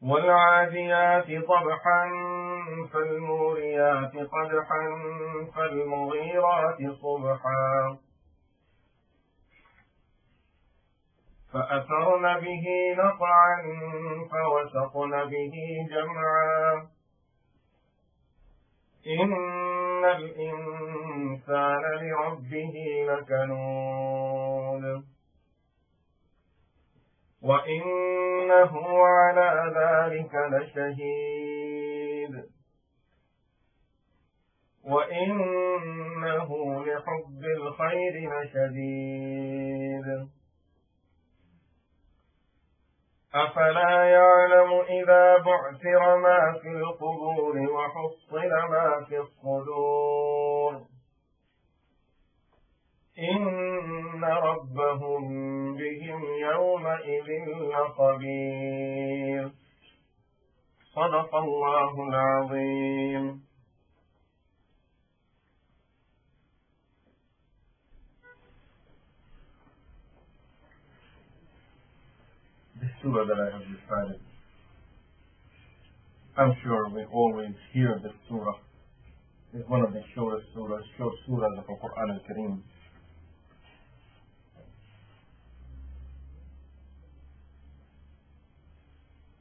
والعاديات ضبحا فالموريات قدحا فالمغيرات صبحا فأثرن به نقعا فوسطن به جمعا إن الإنسان لربه لكنود وإنه على ذلك لشهيد وإنه لحب الخير لشديد أفلا يعلم إذا بعثر ما في القبور وحصل ما في الصدور إن ربهم بهم يومئذ لخبير. صدق الله العظيم. The surah that I have recited, I'm sure we always hear this surah. It's one of the short surahs of the Quran al-Kareem.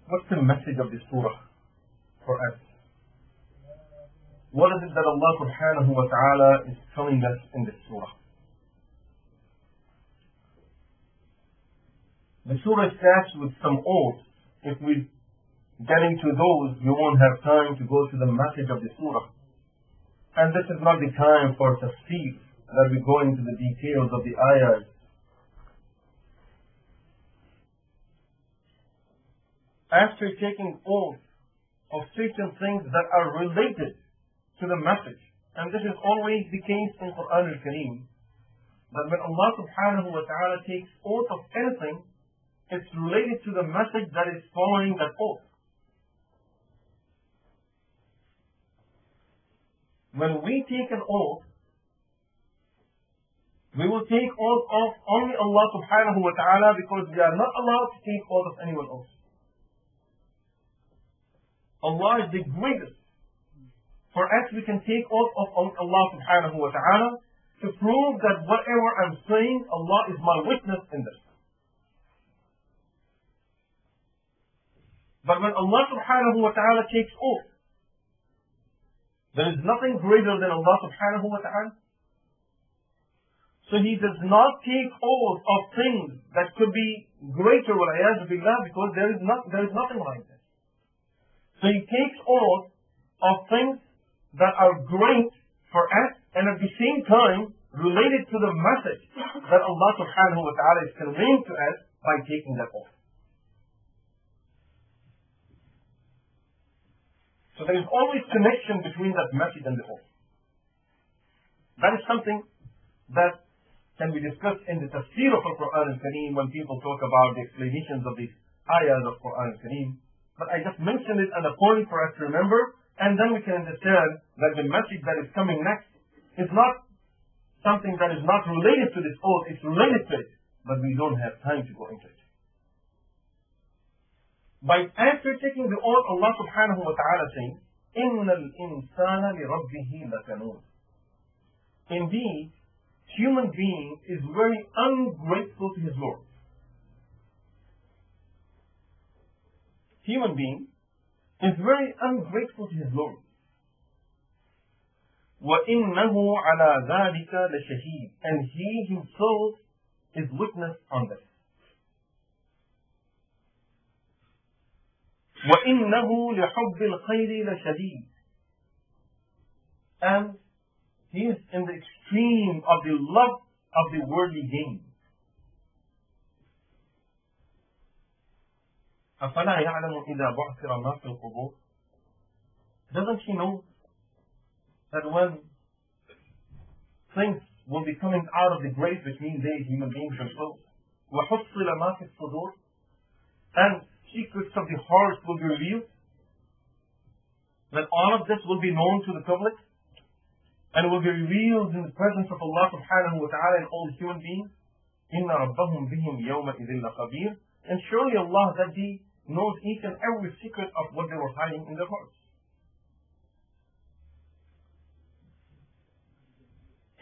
What's the message of this surah for us? What is it that Allah subhanahu wa ta'ala is telling us in this surah? The surah starts with some oaths. If we get into those, we won't have time to go to the message of the surah. And this is not the time for tafsir, that we go into the details of the ayahs. After taking oath of certain things that are related to the message, and this is always the case in Quran al-Kareem, that when Allah subhanahu wa ta'ala takes oath of anything, it's related to the message that is following that oath. When we take an oath, we will take oath of only Allah subhanahu wa ta'ala, because we are not allowed to take oath of anyone else. Allah is the greatest. For us, we can take oath of Allah subhanahu wa ta'ala to prove that whatever I'm saying, Allah is my witness in this. But when Allah subhanahu wa ta'ala takes oath, there is nothing greater than Allah subhanahu wa ta'ala. So He does not take oath of things that could be greater, wal-'iyadhu billah, because there is nothing like that. So He takes oath of things that are great for us, and at the same time related to the message that Allah subhanahu wa ta'ala is conveying to us by taking that oath. So there is always connection between that message and the oath. That is something that can be discussed in the tafsir of the Quran al-Kareem when people talk about the explanations of these ayahs of Quran al-Kareem. But I just mentioned it as a point for us to remember, and then we can understand that the message that is coming next is not something that is not related to this oath, it's related to it, but we don't have time to go into it. After taking the oath, Allah subhanahu wa ta'ala says, إِنَّ الْإِنسَانَ لِرَبِّهِ لَكَنُودٌ. Indeed, human being is very ungrateful to his Lord. Human being is very ungrateful to his Lord. وَإِنَّهُ عَلَى ذَلِكَ لَشَهِيدٌ. And he himself is witness on this. وَإِنَّهُ لِحُبِّ الْخَيْرِ لَشَدِيدٌ. And he is in the extreme of the love of the worldly gain. أَفَلَا يَعْلَمُ إِذَا بُعْثِرَ مَا فِي الْقُبُورِ. Doesn't he know that when things will be coming out of the grave, which means they, human beings themselves, وَحُصِّلَ مَا فِي الصُّدُورِ, and secrets of the heart will be revealed, that all of this will be known to the public, and will be revealed in the presence of Allah subhanahu wa ta'ala and all human beings. إِنَّ رَبَّهُمْ بِهِمْ يَوْمَئِذٍ لَخَبِيرٌ. And surely Allah that day knows each and every secret of what they were hiding in their hearts.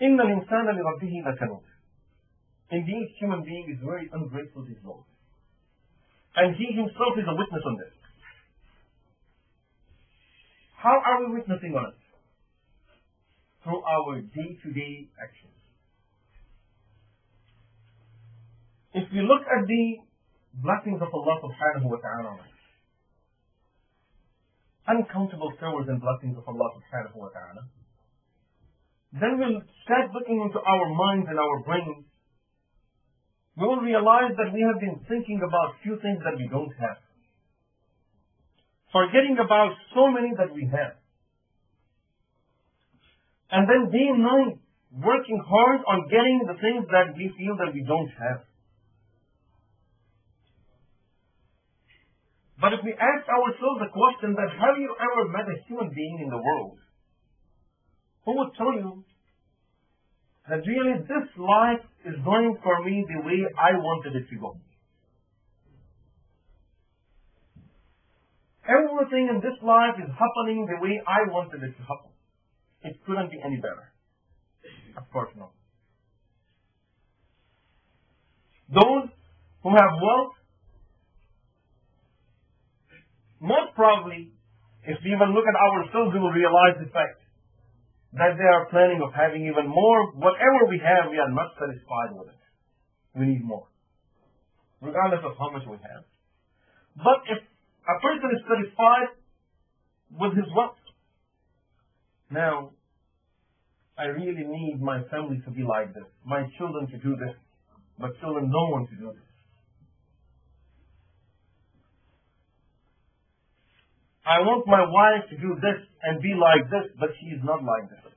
إِنَّ الْإِنسَانَ لِرَبِّهِ لَكَنُودٌ. Indeed, human being is very ungrateful to his Lord. And he himself is a witness on this. How are we witnessing on it? Through our day-to-day actions. If we look at the blessings of Allah subhanahu wa ta'ala, uncountable favors and blessings of Allah subhanahu wa ta'ala, then we'll start looking into our minds and our brains. We will realize that we have been thinking about few things that we don't have, forgetting about so many that we have, and then day and night working hard on getting the things that we feel that we don't have. But if we ask ourselves the question that have you ever met a human being in the world who would tell you that really this life is going for me the way I wanted it to go? Everything in this life is happening the way I wanted it to happen. It couldn't be any better. Of course not. Those who have wealth, most probably, if we even look at ourselves, we will realize the fact that they are planning of having even more. Whatever we have, we are not satisfied with it. We need more, regardless of how much we have. But if a person is satisfied with his wealth, now, I really need my family to be like this, my children to do this, but children don't want to do this. I want my wife to do this and be like this, but she is not like this.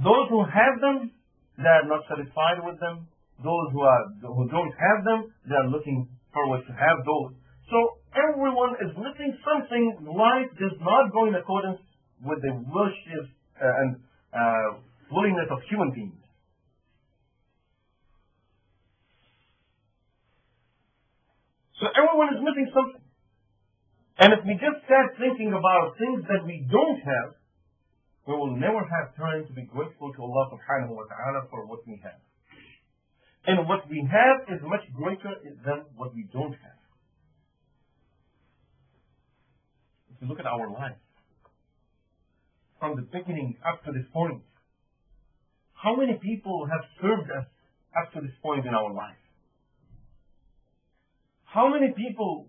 Those who have them, they are not satisfied with them. Those who don't have them, they are looking forward to have those. So everyone is missing something. Life does not go in accordance with the wishes and willingness of human beings. So everyone is missing something. And if we just start thinking about things that we don't have, we will never have time to be grateful to Allah subhanahu wa ta'ala for what we have. And what we have is much greater than what we don't have. If you look at our life, from the beginning up to this point, how many people have served us up to this point in our life? How many people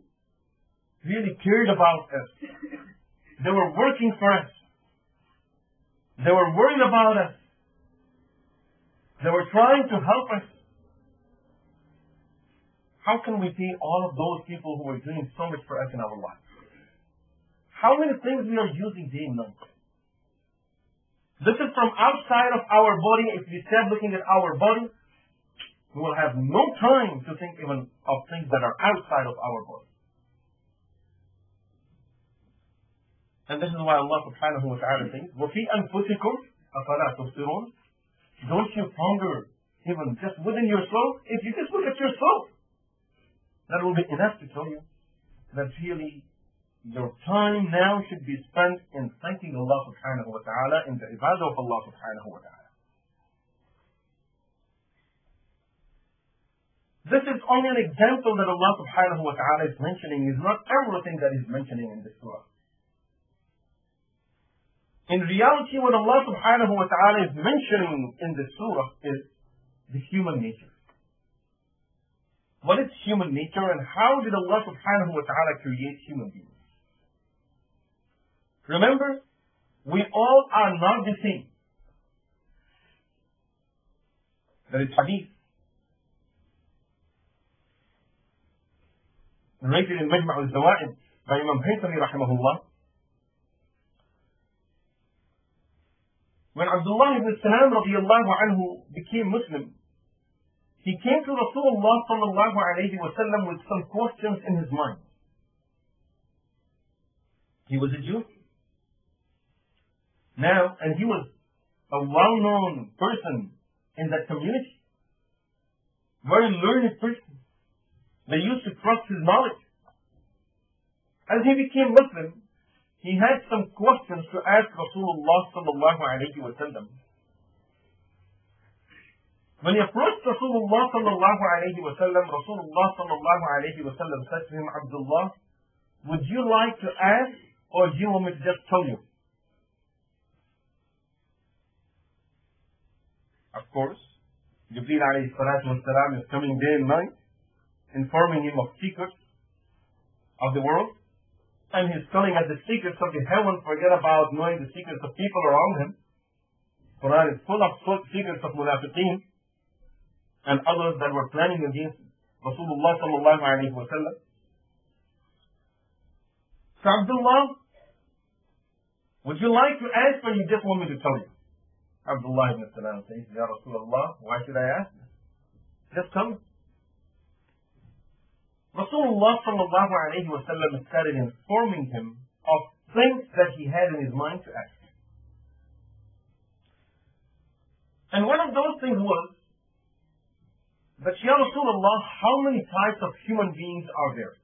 really cared about us? They were working for us. They were worried about us. They were trying to help us. How can we pay all of those people who are doing so much for us in our life? How many things we are using day and night? This is from outside of our body. If we start looking at our body, we will have no time to think even of things that are outside of our body. And this is why Allah subhanahu wa ta'ala says, وَفِي أَنفُسِكُمْ أَفَلَا تُبْصِرُونَ. Don't you ponder even just within yourself? If you just look at yourself, that will be enough to tell you that really your time now should be spent in thanking Allah subhanahu wa ta'ala, in the ibadah of Allah subhanahu wa ta'ala. This is only an example that Allah subhanahu wa ta'ala is mentioning. Is not everything that He's mentioning in this surah. In reality, what Allah subhanahu wa ta'ala is mentioning in this surah is the human nature. What is human nature and how did Allah subhanahu wa ta'ala create human beings? Remember, we all are not the same. There is hadith narrated in Majma' al-Zawaid by Imam Haythami rahimahullah. When Abdullah ibn Salam radiyallahu anhu became Muslim, he came to Rasulullah sallallahu alayhi wa sallam with some questions in his mind. He was a Jew. Now, and he was a well-known person in that community. Very learned person. They used to trust his knowledge. As he became Muslim, he had some questions to ask Rasulullah sallallahu alayhi wa sallam. When he approached Rasulullah sallallahu alayhi wa sallam, Rasulullah sallallahu alayhi wa sallam said to him, Abdullah, would you like to ask, or do you want me to just tell you? Of course, Jibreel alayhi salatu wasalam is coming day and night, informing him of secrets of the world, and he's telling us the secrets of the heaven. Forget about knowing the secrets of people around him. Quran is full of secrets of munafiqeen and others that were planning against Rasulullah sallallahu alayhi wa sallam. So Abdullah, would you like to ask, or you just want me to tell you? Abdullah ibn Salam says, Ya Rasulullah, why should I ask? Just tell me. Rasulullah sallallahu alayhi wa sallam started informing him of things that he had in his mind to ask. And one of those things was that, Ya Rasulullah, how many types of human beings are there?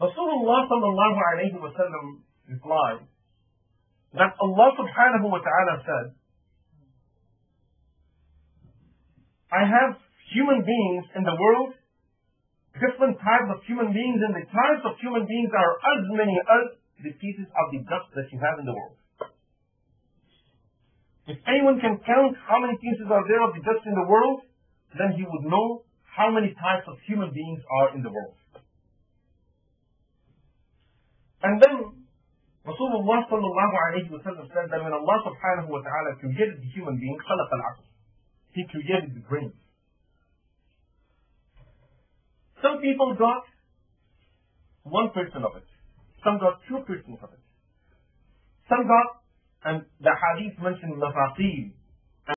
Rasulullah sallallahu alayhi wa sallam replied that Allah subhanahu wa ta'ala said, I have human beings in the world, different types of human beings, and the types of human beings are as many as the pieces of the dust that you have in the world. If anyone can count how many pieces are there of the dust in the world, then he would know how many types of human beings are in the world. And then Rasulullah sallallahu alayhi wa sallam said that when Allah subhanahu wa ta'ala created the human being, خلق العقل, He created the brain. Some people got 1% of it. Some got 2% of it. Some got, and the hadith mentioned mafaqil,